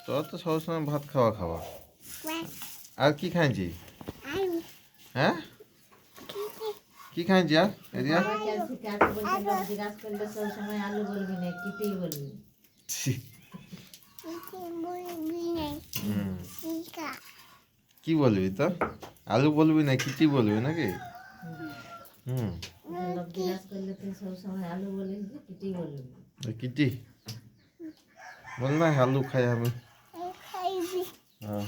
তোর তো সবসময় ভাত খাওয়া খাওয়া। আর কি খাইছি? হ্যাঁ, কি খাইছি আর এরিয়া? কি বলবি তো? আলু বলবি না কিটি বলবি নাকি? হুম, কিটি বল না, আলু খাই আমি। হ্যাঁ,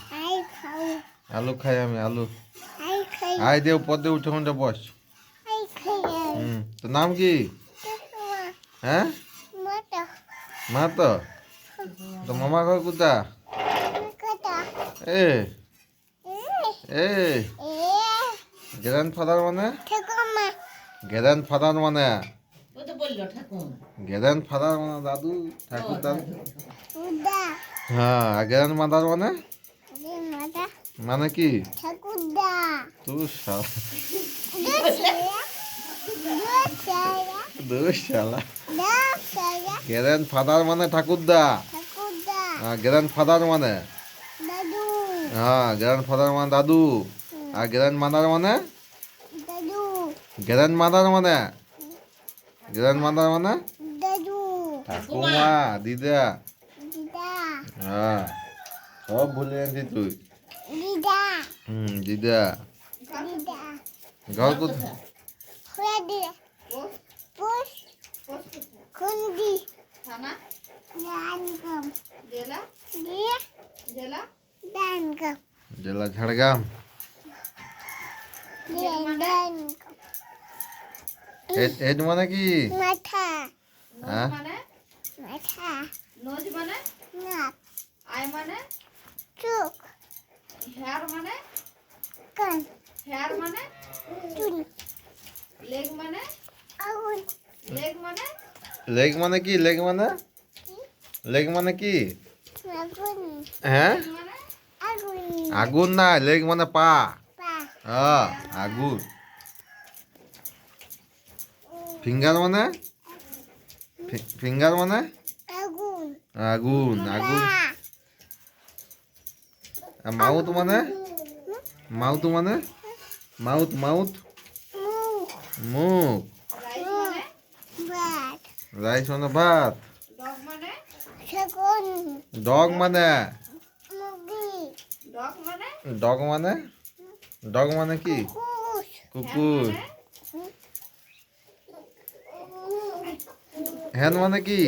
আলু খাই আমি, আলু। আয় দেও পদে উঠে কোনটা বস। তোর নাম কি? হ্যাঁ, মা তো তো মামা ঘর কোথা? এ এ গ্র্যান্ডফাদার মানে? গ্র্যান্ডফাদার মানে? গ্র্যান্ডফাদার মানে দাদু, ঠাকুর দাদু। হ্যাঁ, গ্র্যান্ডমাদার মানে? মানে কি? তুই শালা গ্র্যান্ডফাদার মানে ঠাকুরদা। গ্র্যান্ডফাদার মানে? হ্যাঁ, গ্র্যান্ডফাদার মানে দাদু। আর গ্র্যান্ডমাদার মানে? গ্র্যান্ডমাদার মানে? গ্র্যান্ডমাদার মানে ঠাকুমা, দিদা। হ্যাঁ, সব ভুলে গেছিস তুই। দিদা। ঘর কোথায়? জেলা ঝাড়গ্রাম। হেড মানে কি? হ্যাঁ, নোজ মানে আই মানে হেয়ার মানে হেয়ার মানে লেগ মানে লেগ মানে লেগ মানে কি? লেগ মানে? লেগ মানে কি? হ্যাঁ, মানে আগুন না, লেগ মানে পা। হ্যাঁ, আগুন। ফিঙ্গার মানে? ফিঙ্গার মানে আগুন, আগুন। আর মাউথ মানে? মাউথ মানে? মাউথ, মাউথ মুখ। রাইস রাইস মানে মানে ভাত। ডগ মানে ডগ মানে? ডগ মানে ডগ মানে? ডগ মানে কি? কুকুর। হ্যান মানে কি?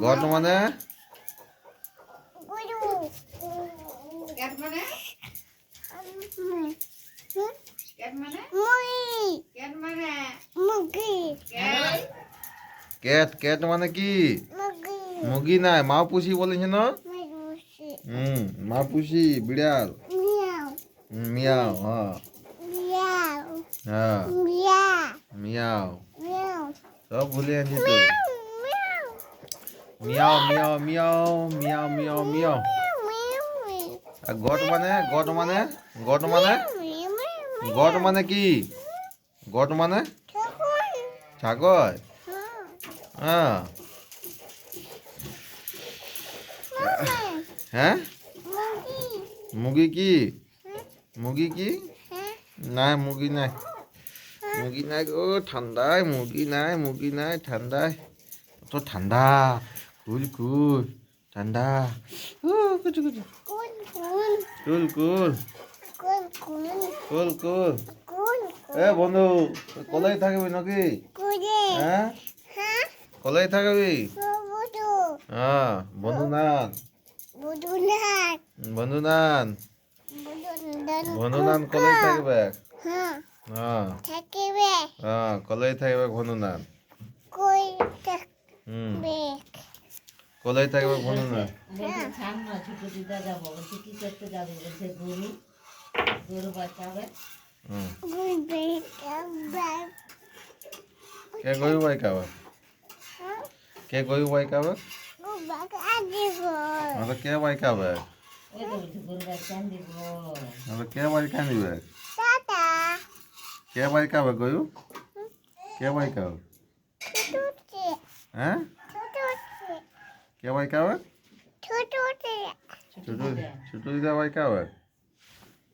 গড মানে? ক্যাট মানে ক্যাট মানে ক্যাট মানে ক্যাট ক্যাট। ক্যাট মানে কি? মুগি নাই, মাপুষি বলেছে না? মাপুষি বিড়াল। মিয়াও। হ্যাঁ, হ্যাঁ, মিয়াও। সব ভুলে গেছি তো। মিয়াও, মিয়াও, মিয়াও, মিয়াও, মিয়াও, মিয়াও। আর গট মানে? গট মানে? গট মানে? গট মানে কি? গট মানে? ছাগল। হ্যাঁ, হ্যাঁ, মুগি কি? মুগি কি? নাই, মুগি নাই। মুগি নাই গো, ঠান্ডায় মুগি নাই, মুগি নাই ঠান্ডায়। তো ঠান্ডা। কুল কুল ঠান্ডা। কুচু কুচু। কুল কুল কুল কুল। এ বন্ধু, কলেই থাকবি নাকি? হ্যাঁ, কলেই থাকবি? হ্যাঁ, বন্ধু নান। বন্ধু নান। বন্ধু নান কলেই থাকবে। হ্যাঁ, হ্যাঁ, কলেই থাকবে বন্ধু নান। কলেই থাকবে বন্ধু নান। ছোট দিদা যাবো বলছে কি করতে যাবে বলছে গরু গরু বাঁচাবে কে গরু ভাই খাবে? কে গরু ভাই খাবে? কে ভাই খাবে? ওই তো বলছে গরু বাচ্চা দিব কে ভাই খানিবে? কে ভাই খাবে গরু? কে ভাই খাবে? হ্যাঁ, কে ভাই খাবে? ছোট ছোট দিদা। ছোট দিদা ভাই খাবে।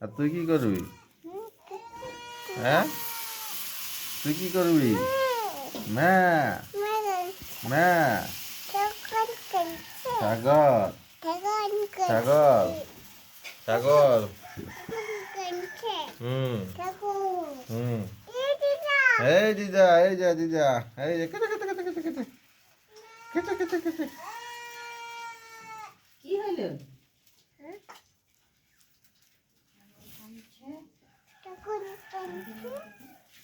আর তুই কি করবি? হ্যাঁ, তুই কি করবি? ম্যা ম্যা ছাগল ছাগল ছাগল। হুম হুম। এই দিদা, এই যা দিদা, এই যে কেটে কেটে কেটে কেটে কেটে কেটে কেটে কেটে। কি হলো?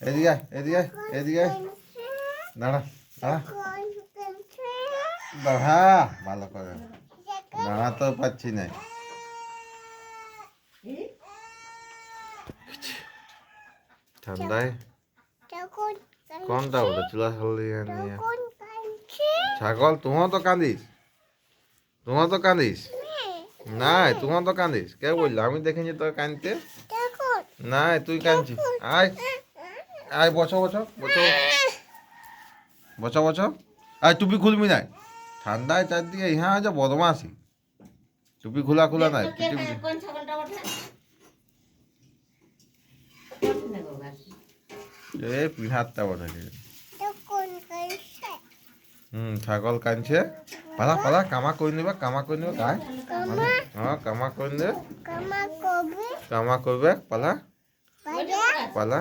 এদিকে আয়, এদিকে আয়, এদিকে আয়। দাঁড়া দাঁড়া দাঁড়া ভালো করে দাঁড়া তো পাচ্ছি না। ঠান্ডায় কোনটা ওটা চুলা নিয়ে ছাগল? তুমিও তো কাঁদিস, তুমিও তো কাঁদিস। নাই, তুমিও তো কাঁদিস। কে বললো? আমি দেখেছি তোর কাঁদতে। নাই, তুই কাঁদছিস। আয় আয়, বসো বসো বসো বসো বসো। আয়, টুপি খুলবি নাই? ঠান্ডায় চারদিকে ইহা আছে বদমাসি। টুপি খোলা খোলা নাই। কোন ছাগলটা ওঠে? এ পিঠারটা বটে। ছাগল কাঁদছে। পালা পালা, কামা করে নিবা, কামা করে নিবা। গায়ে হ্যাঁ, কামা করে নেবে, কামা করবে। পালা পালা।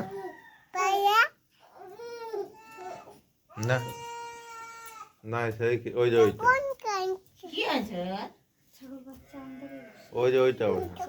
না না, সেই ওই যে ওইটা, কি আছে? ওই যে ওইটা ওইটা।